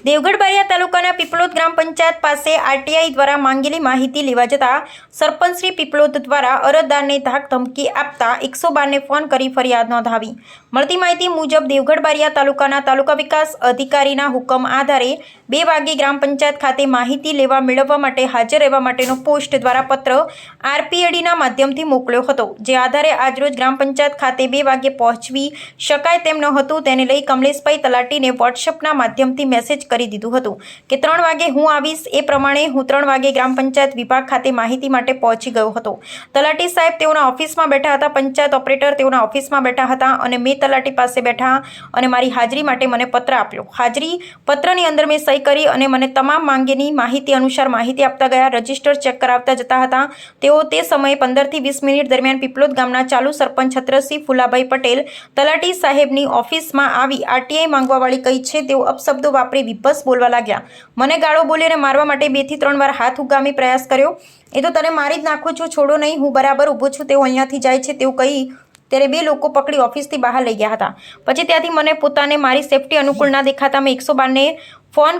દેવગઢ બારિયા તાલુકાના પીપલોદ ગ્રામ પંચાયત પાસે આરટીઆઈ દ્વારા માંગેલી માહિતી લેવા જતા સરપંચ શ્રી પીપલોદ દ્વારા અરજદારને ધાક ધમકી આપતા 112ને ફોન કરી ફરિયાદ નોંધાવી। મળતી માહિતી મુજબ દેવગઢ બારિયા તાલુકાના તાલુકા વિકાસ અધિકારીના હુકમ આધારે 2 વાગે ગ્રામ પંચાયત ખાતે માહિતી લેવા મેળવવા માટે હાજર રહેવા માટેનો પોસ્ટ દ્વારા પત્ર આરપીએડીના માધ્યમથી મોકલ્યો હતો, જે આધારે આજરોજ ગ્રામ પંચાયત ખાતે 2 વાગે પહોંચવી શકાય તેમ ન હતું, તેને લઈ કમલેશભાઈ તલાટીને વોટ્સએપના માધ્યમથી મેસેજ કરી દીધું હતું કે 3 વાગે હું આવીશ। એ પ્રમાણે હું 3 વાગે ગ્રામ પંચાયત વિભાગ ખાતે માહિતી માટે પહોંચી ગયો હતો। તલાટી સાહેબ તેઓના ઓફિસમાં બેઠા હતા, પંચાયત ઓપરેટર તેઓના ઓફિસમાં બેઠા હતા અને મેં તલાટી પાસે બેઠા અને મારી હાજરી માટે મને પત્ર આપ્યો। હાજરી પત્રની અંદર મેં સહી કરી અને મને તમામ માંગેની માહિતી અનુસાર માહિતી આપતા ગયા। રજિસ્ટર ચેક કરાવતા જતા હતા। તેઓ તે સમયે 15 થી 20 મિનિટ દરમિયાન પીપલોદ ગામના ચાલુ સરપંચ છત્રસિંહ ફુલાભાઈ પટેલ તલાટી સાહેબની ઓફિસમાં આવી આરટીઆઈ માંગવાવાળી કઈ છે તેઓ અપશબ્દો વાપરી વિભત્સ બોલવા લાગ્યા। મને ગાળો બોલીને મારવા માટે 2 થી 3 વાર હાથ ઉગામી પ્રયાસ કર્યો। એ તો તને મારી જ નાખું છું, છોડો નહીં, હું બરાબર ઊભો છું, તેઓ અહીંયાથી જાય છે તેવું કહી ત્યારે 2 લોકો પકડી ઓફિસથી બહાર લઈ ગયા હતા। પછી ત્યાંથી મને પોતાને મારી સેફટી અનુકૂળ ના દેખાતા મેં 112ને ફોન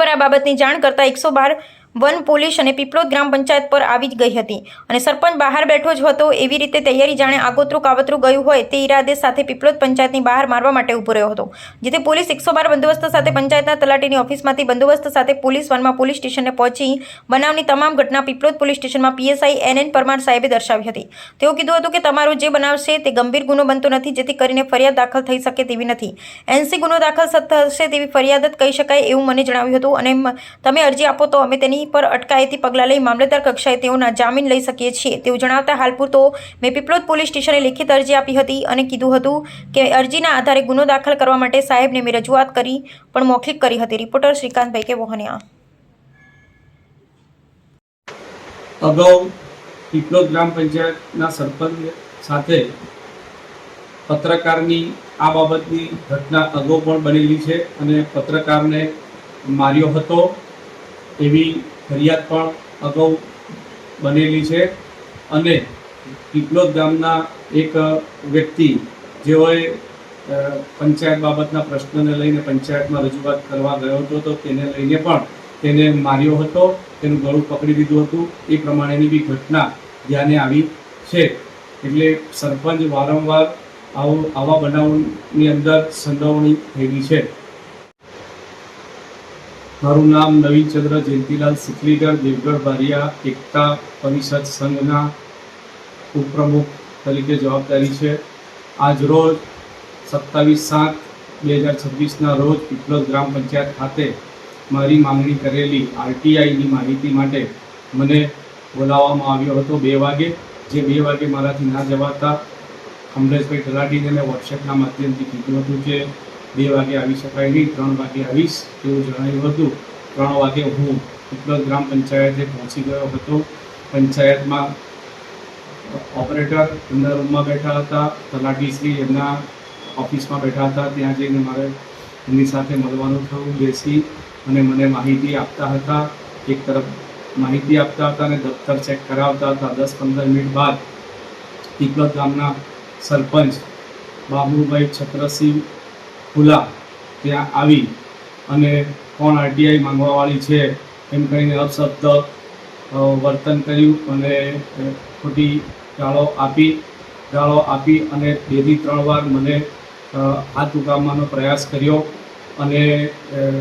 પર આ બાબતની જાણ કરતા 112 પોલીસ અને પીપલોદ ગ્રામ પંચાયત પર આવી જ ગઈ હતી અને સરપંચ બહાર બેઠો જ હતો। એવી રીતે તૈયારી જાણે આગોતરું કાવતરું ગયું હોય તે ઈરાદે સાથે પીપલોદ પંચાયતની બહાર મારવા માટે ઊભો રહ્યો હતો, જેથી પોલીસ 112 બંદોબસ્ત સાથે પંચાયતના તલાટીની ઓફિસમાંથી બંદોબસ્ત સાથે પોલીસ વનમાં પોલીસ સ્ટેશને પહોંચી બનાવની તમામ ઘટના પીપલોદ પોલીસ સ્ટેશનમાં પીએસઆઈ NN પરમાર સાહેબે દર્શાવી હતી। તેઓ કીધું હતું કે તમારો જે બનાવશે તે ગંભીર ગુનો બનતો નથી, જેથી કરીને ફરિયાદ દાખલ થઈ શકે તેવી નથી। NC ગુનો દાખલ થશે તેવી ફરિયાદ જ કહી શકાય એવું મને જણાવ્યું હતું અને તમે અરજી આપો તો અમે તેની પર અટકાયતી પગલાં લઈ મામલતદાર કક્ષાએ તેઓના જામીન લઈ શકીએ છીએ તેવું જણાવતા હાલ પૂરતો મેં પીપલોદ પોલીસ સ્ટેશને લેખિત અરજી આપી હતી અને કીધું હતું કે અરજીના આધારે ગુનો દાખલ કરવા માટે સાહેબને મેં રજૂઆત કરી પણ મૌખિક કરી હતી। રિપોર્ટર શ્રીકાંતભાઈ કે વોહનિયા। અગાઉ પીપલોદ ગ્રામ પંચાયતના સરપંચ સાથે પત્રકારની આ બાબતની ઘટના અગાઉ પણ બનેલી છે અને પત્રકારને માર્યો હતો એવી ફરિયાદ પણ અગાઉ બનેલી છે અને પીપલોદ ગામના એક વ્યક્તિ જેઓએ પંચાયત બાબતના પ્રશ્નને લઈને પંચાયતમાં રજૂઆત કરવા ગયો હતો તો તેને લઈને પણ તેને માર્યો હતો, તેનું ગળું પકડી દીધું હતું। એ પ્રમાણેની બી ઘટના ધ્યાને આવી છે, એટલે સરપંચ વારંવાર આવા બનાવની અંદર સંડોવણી થયેલી છે। મારું નામ નવીન ચંદ્ર જયંતિલાલ સિકલીગર, દેવગઢ બારિયા એકતા પરિષદ સંઘના ઉપપ્રમુખ તરીકે જવાબદારી છે। આજ રોજ 27/7/2026ના રોજ પીપલોદ ગ્રામ પંચાયત ખાતે મારી માંગણી કરેલી આરટીઆઈની માહિતી માટે મને બોલાવવામાં આવ્યો હતો 2 વાગે, જે 2 વાગે મારાથી ના જવાતા કમલેશભાઈ તલાટીને મેં વોટ્સએપના માધ્યમથી કીધું હતું કે 2 વાગે આવી શકાય નહીં, 3 વાગે આવીશ તેવું જણાવ્યું હતું। 3 વાગે હું પીપલોદ ગ્રામ પંચાયતે પહોંચી ગયો હતો। પંચાયતમાં ઓપરેટર એમના રૂમમાં બેઠા હતા, તલાટીશ્રી એમના ઓફિસમાં બેઠા હતા। ત્યાં જઈને મારે એમની સાથે મળવાનું થયું, બેસી અને મને માહિતી આપતા હતા। એક તરફ માહિતી આપતા હતા અને દફતર ચેક કરાવતા હતા। 10-15 મિનિટ બાદ પીપલોદ ગામના સરપંચ બાબુભાઈ છત્રસિંહ ફુલા ત્યાં આવી અને કોણ આરટીઆઈ માંગવાવાળી છે એમ કહીને અપશબ્દ વર્તન કર્યું અને ખોટી ગાળો આપી અને 2 થી 3 વાર મને હાથ ઉગામવાનો પ્રયાસ કર્યો અને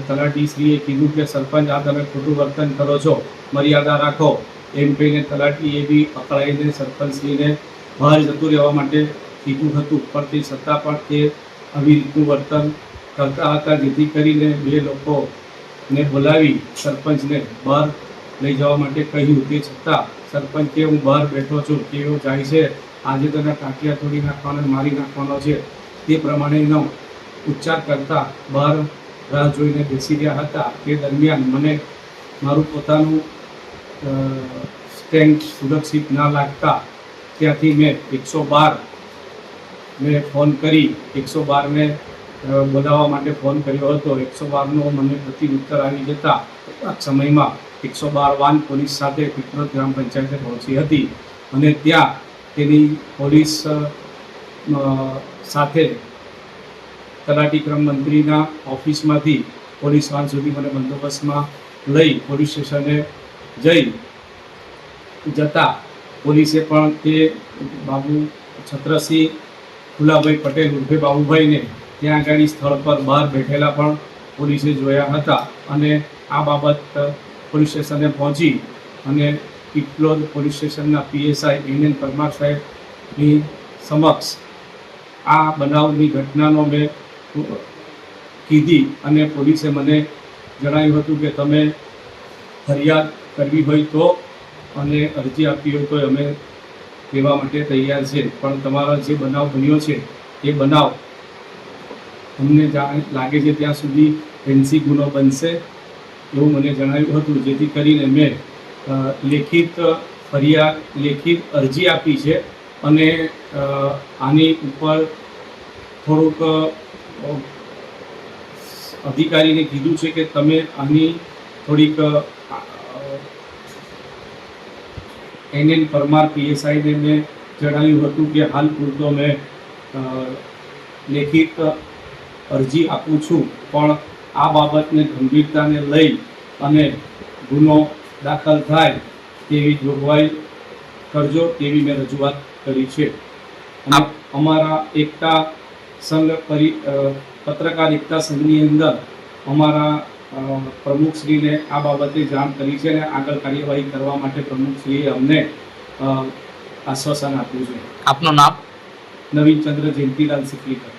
તલાટીશ્રીએ કીધું કે સરપંચ આ તમે ખોટું વર્તન કરો છો, મર્યાદા રાખો એમ કહીને તલાટીએ બી અકળાઈને સરપંચશ્રીને બહાર જતું રહેવા માટે કીધું હતું, પણ તે છતાં પણ તે આવી રીતનું વર્તન કરતા હતા, જેથી કરીને 2 લોકોને બોલાવી સરપંચને બહાર લઈ જવા માટે કહ્યું। તે છતાં સરપંચ કે હું બહાર બેઠો છું, કેવો જાય છે, આજે તને ટાંટિયા તોડી નાખવાનો, મારી નાખવાનો છે, તે પ્રમાણેનો ઉચ્ચાર કરતા બહાર રાહ જોઈને બેસી રહ્યા હતા। તે દરમિયાન મને મારું પોતાનું સ્ટેન્ડ સુરક્ષિત ના લાગતા ત્યાંથી મેં 112 ફોન કરી 112ને બોલાવવા માટે ફોન કર્યો હતો। 112નો મને પ્રત્યુત્તર આવી જતા સમયમાં 112 પોલીસ સાથે પીપલોદ ગ્રામ પંચાયતે પહોંચી હતી અને ત્યાં તેની પોલીસ સાથે તલાટી ક્રમ મંત્રીના ઓફિસમાંથી પોલીસ વાન સુધી મને બંદોબસ્તમાં લઈ પોલીસ સ્ટેશને જતા પોલીસે પણ તે બાબુ છત્રસિંહ ફુલાભાઈ પટેલ ઉર્ફે બાબુભાઈને ત્યાં આગળ સ્થળ પર બહાર બેઠેલા પણ પોલીસે જોયા હતા અને આ બાબત પોલીસ સ્ટેશને પહોંચી અને પીપલોદ પોલીસ સ્ટેશનના પીએસઆઈ NN પરમાર સાહેબની સમક્ષ આ બનાવની ઘટનાનો મેં કીધી અને પોલીસે મને જણાવ્યું હતું કે તમે ફરિયાદ કરવી હોય તો અને અરજી આપવી હોય તો અમે લેવા માટે તૈયાર છે, પણ તમારો જે બનાવ બન્યો છે એ બનાવ અમને લાગે છે ત્યાં સુધી ફેન્સી ગુનો બનશે એવું મને જણાવ્યું હતું, જેથી કરીને મેં લેખિત અરજી આપી છે અને આની ઉપર થોડુંક અધિકારીને કીધું છે કે તમે આની થોડીક NN પરમાર પીએસઆઈને મેં જણાવ્યું હતું કે હાલ પૂરતો મેં લેખિત અરજી આપું છું, પણ આ બાબતને ગંભીરતાને લઈ અને ગુનો દાખલ થાય તેવી જોગવાઈ કરજો તેવી મેં રજૂઆત કરી છે. અને અમારા એકતા સંઘ પત્રકાર એકતા સંઘની અંદર અમારા પ્રમુખશ્રીને આ બાબતે જાણ કરી છે અને આગળ કાર્યવાહી કરવા માટે પ્રમુખશ્રીએ અમને આશ્વાસન આપ્યું છે. આપનું નામ? નવીનચંદ્ર જયંતિલાલ સિકલીકર.